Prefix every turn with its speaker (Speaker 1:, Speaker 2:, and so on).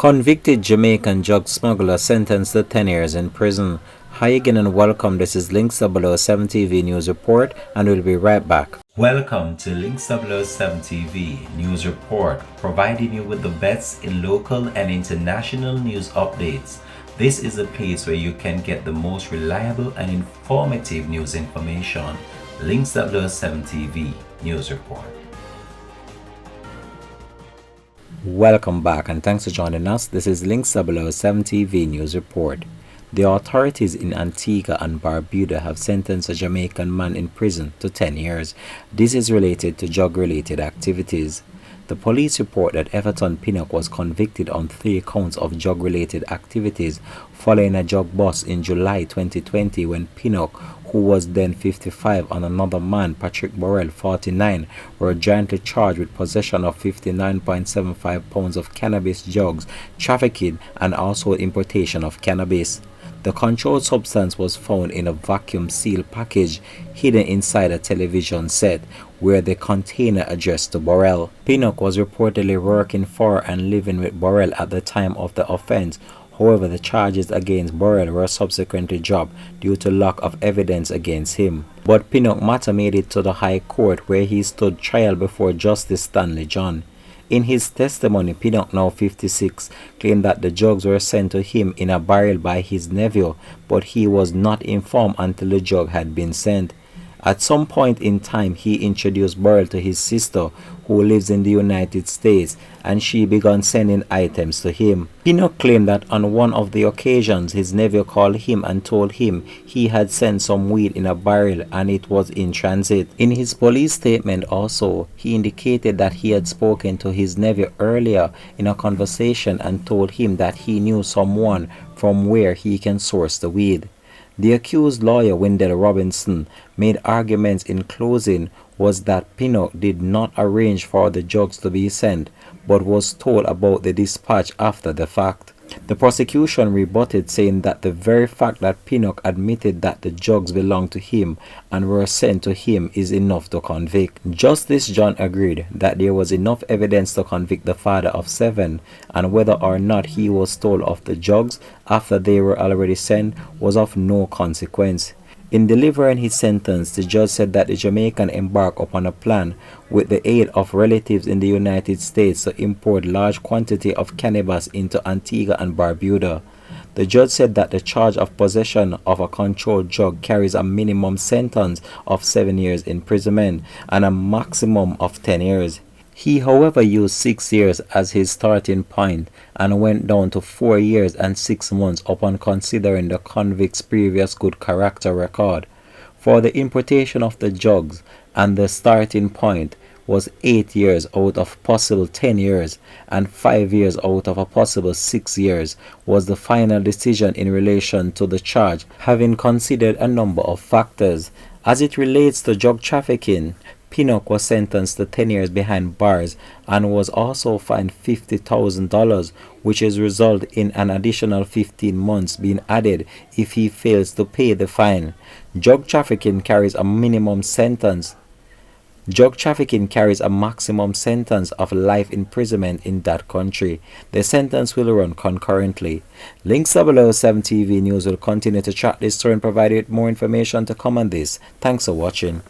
Speaker 1: Convicted Jamaican drug smuggler sentenced to 10 years in prison. Hi again and welcome. This is Links 007 TV News Report and we'll be right back. Welcome to Links 007 TV News Report, providing you with the best in local and international news updates. This is a place where you can get the most reliable and informative news information. Links 007 TV News Report. Welcome back and thanks for joining us. This is Links 007 TV News Report. The authorities in Antigua and Barbuda have sentenced a Jamaican man in prison to 10 years. This is related to drug-related activities. The police report that Everton Pinnock was convicted on 3 counts of drug-related activities following a drug bust in July 2020 when Pinnock, who was then 55, and another man, Patrick Burrell, 49, were jointly charged with possession of 59.75 pounds of cannabis drugs, trafficking, and also importation of cannabis. The controlled substance was found in a vacuum-sealed package hidden inside a television set, where the container addressed to Burrell. Pinnock was reportedly working for and living with Burrell at the time of the offense. However, the charges against Burrell were subsequently dropped due to lack of evidence against him. But Pinnock's matter made it to the High Court, where he stood trial before Justice Stanley John. In his testimony, Pinnock, now 56, claimed that the drugs were sent to him in a barrel by his nephew, but he was not informed until the drug had been sent. At some point in time, he introduced Burrell to his sister, who lives in the United States, and she began sending items to him. Pinnock claimed that on one of the occasions, his nephew called him and told him he had sent some weed in a barrel and it was in transit. In his police statement also, he indicated that he had spoken to his nephew earlier in a conversation and told him that he knew someone from where he can source the weed. The accused lawyer, Wendell Robinson, made arguments in closing was that Pinnock did not arrange for the drugs to be sent, but was told about the dispatch after the fact. The prosecution rebutted, saying that the very fact that Pinnock admitted that the drugs belonged to him and were sent to him is enough to convict. Justice John agreed that there was enough evidence to convict the father of 7, and whether or not he was told of the drugs after they were already sent was of no consequence. In delivering his sentence, the judge said that the Jamaican embarked upon a plan with the aid of relatives in the United States to import large quantity of cannabis into Antigua and Barbuda. The judge said that the charge of possession of a controlled drug carries a minimum sentence of 7 years imprisonment and a maximum of 10 years. He, however, used 6 years as his starting point and went down to 4 years and 6 months upon considering the convict's previous good character record. For the importation of the drugs, and the starting point was 8 years out of possible 10 years and 5 years out of a possible 6 years was the final decision in relation to the charge, having considered a number of factors. As it relates to drug trafficking, Pinnock was sentenced to 10 years behind bars and was also fined $50,000, which is result in an additional 15 months being added if he fails to pay the fine. Drug trafficking carries a minimum sentence. Drug trafficking carries a maximum sentence of life imprisonment in that country. The sentence will run concurrently. Links 007 TV News will continue to track this story and provide you with more information to come on this. Thanks for watching.